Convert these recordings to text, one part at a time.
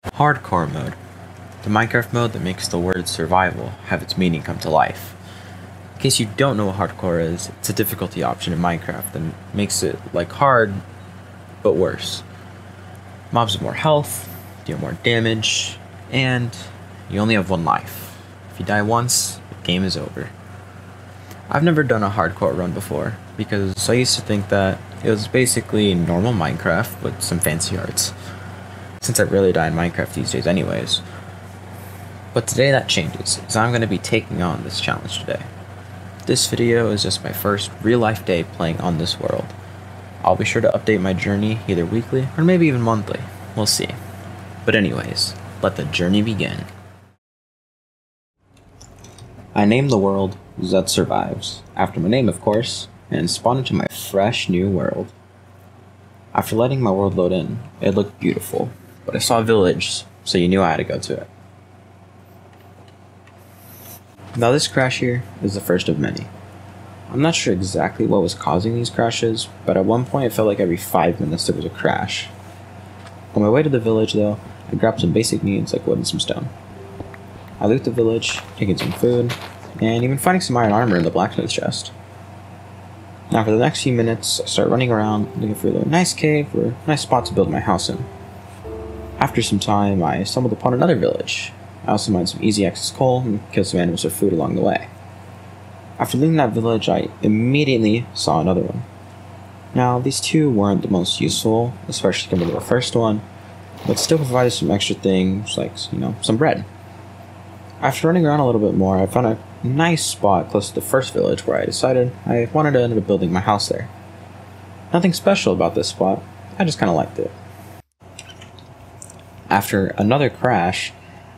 Hardcore mode. The Minecraft mode that makes the word survival have its meaning come to life. In case you don't know what hardcore is, it's a difficulty option in Minecraft that makes it like hard, but worse. Mobs have more health, deal more damage, and you only have one life. If you die once, the game is over. I've never done a hardcore run before, because I used to think that it was basically normal Minecraft with some fancy arts, since I rarely die in Minecraft these days anyways. But today that changes, as I'm going to be taking on this challenge today. This video is just my first real-life day playing on this world. I'll be sure to update my journey either weekly or maybe even monthly, we'll see. But anyways, let the journey begin. I named the world Zed Survives, after my name of course, and spawned into my fresh new world. After letting my world load in, it looked beautiful, but I saw a village, so you knew I had to go to it. Now this crash here is the first of many. I'm not sure exactly what was causing these crashes, but at one point it felt like every 5 minutes there was a crash. On my way to the village though, I grabbed some basic needs like wood and some stone. I loot the village, taking some food, and even finding some iron armor in the blacksmith chest. Now for the next few minutes, I start running around looking for a nice cave or a nice spot to build my house in. After some time, I stumbled upon another village. I also mined some easy access coal and killed some animals for food along the way. After leaving that village, I immediately saw another one. Now, these two weren't the most useful, especially compared to the first one, but still provided some extra things like, some bread. After running around a little bit more, I found a nice spot close to the first village where I decided I wanted to end up building my house there. Nothing special about this spot, I just kinda liked it. After another crash,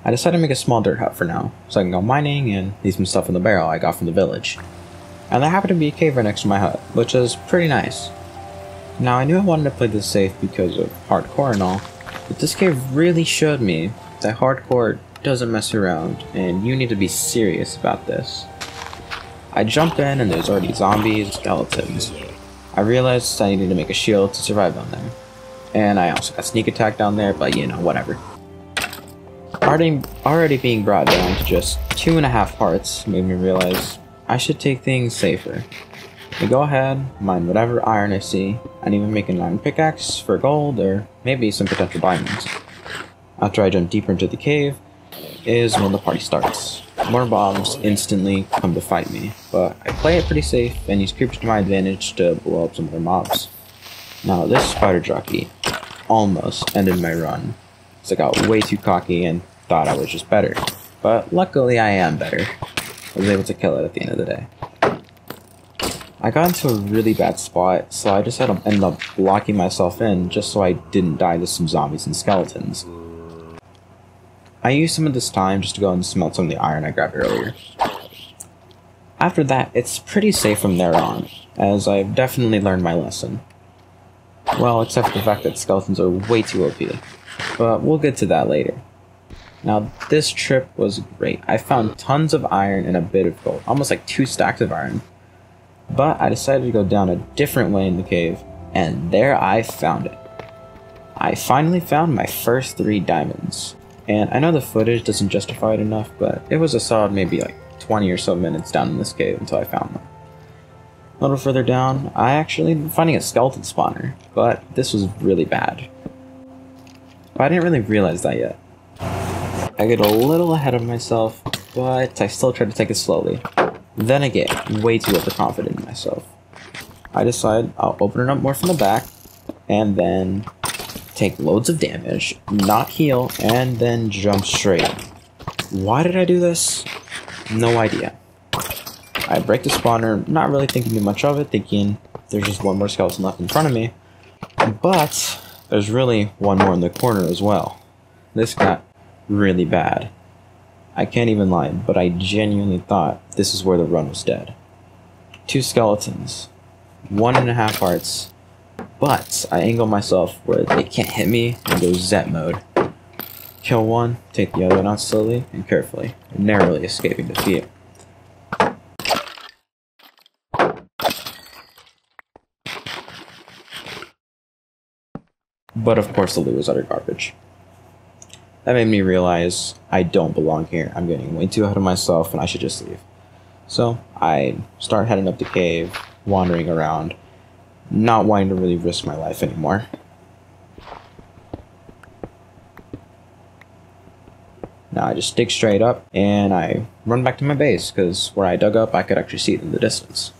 I decided to make a small dirt hut for now, so I can go mining and leave some stuff in the barrel I got from the village. And there happened to be a cave right next to my hut, which is pretty nice. Now I knew I wanted to play this safe because of hardcore and all, but this cave really showed me that hardcore doesn't mess around, and you need to be serious about this. I jumped in and there's already zombies and skeletons. I realized I needed to make a shield to survive down there. And I also got sneak attack down there, but whatever. Already being brought down to just 2.5 hearts made me realize I should take things safer. I go ahead, mine whatever iron I see, and even make an iron pickaxe for gold or maybe some potential diamonds. After I jump deeper into the cave is when the party starts. More mobs instantly come to fight me, but I play it pretty safe and use creepers to my advantage to blow up some other mobs. Now this spider jockey almost ended my run, as I got way too cocky and thought I was just better. But luckily I am better. I was able to kill it at the end of the day. I got into a really bad spot, so I just had to end up blocking myself in just so I didn't die to some zombies and skeletons. I used some of this time just to go and smelt some of the iron I grabbed earlier. After that, it's pretty safe from there on, as I've definitely learned my lesson. Well, except for the fact that skeletons are way too OP, but we'll get to that later. Now, this trip was great. I found tons of iron and a bit of gold, almost like 2 stacks of iron. But I decided to go down a different way in the cave, and there I found it. I finally found my first 3 diamonds. And I know the footage doesn't justify it enough, but it was a solid maybe like 20 or so minutes down in this cave until I found them. A little further down, I actually ended up finding a skeleton spawner, but this was really bad. But I didn't really realize that yet. I get a little ahead of myself, but I still try to take it slowly. Then I get way too overconfident in myself. I decide I'll open it up more from the back, and then take loads of damage, not heal, and then jump straight. Why did I do this? No idea. I break the spawner, not really thinking too much of it, thinking there's just one more skeleton left in front of me. But there's really one more in the corner as well. This got really bad. I can't even lie, but I genuinely thought this is where the run was dead. 2 skeletons, 1.5 hearts, but I angle myself where they can't hit me and go Zet mode. Kill one, take the other one out slowly and carefully, narrowly escaping defeat. But of course the loot was utter garbage. That made me realize I don't belong here. I'm getting way too ahead of myself and I should just leave. So I start heading up the cave, wandering around, not wanting to really risk my life anymore. Now I just dig straight up and I run back to my base because where I dug up I could actually see it in the distance.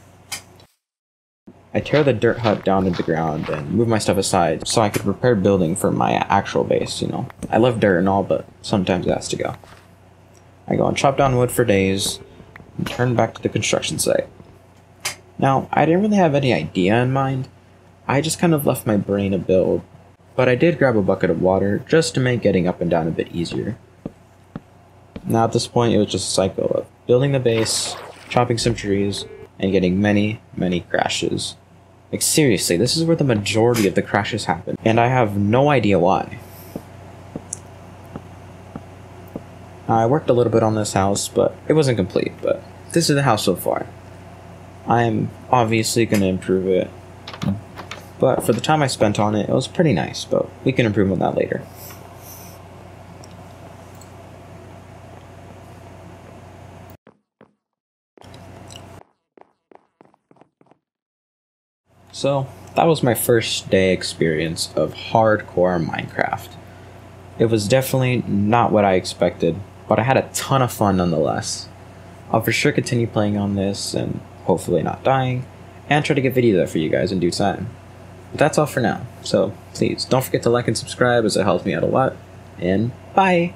I tear the dirt hut down to the ground and move my stuff aside so I could prepare building for my actual base, you know. I love dirt and all, but sometimes it has to go. I go and chop down wood for days and turn back to the construction site. Now, I didn't really have any idea in mind. I just kind of left my brain to build, but I did grab a bucket of water just to make getting up and down a bit easier. Now at this point it was just a cycle of building the base, chopping some trees, and getting many, many crashes. Like seriously, this is where the majority of the crashes happen, and I have no idea why. I worked a little bit on this house, but it wasn't complete, but this is the house so far. I'm obviously going to improve it, but for the time I spent on it, it was pretty nice, but we can improve on that later. So, that was my first day experience of hardcore Minecraft. It was definitely not what I expected, but I had a ton of fun nonetheless. I'll for sure continue playing on this and hopefully not dying, and try to get videos out for you guys in due time. But that's all for now, so please don't forget to like and subscribe as it helps me out a lot, and bye!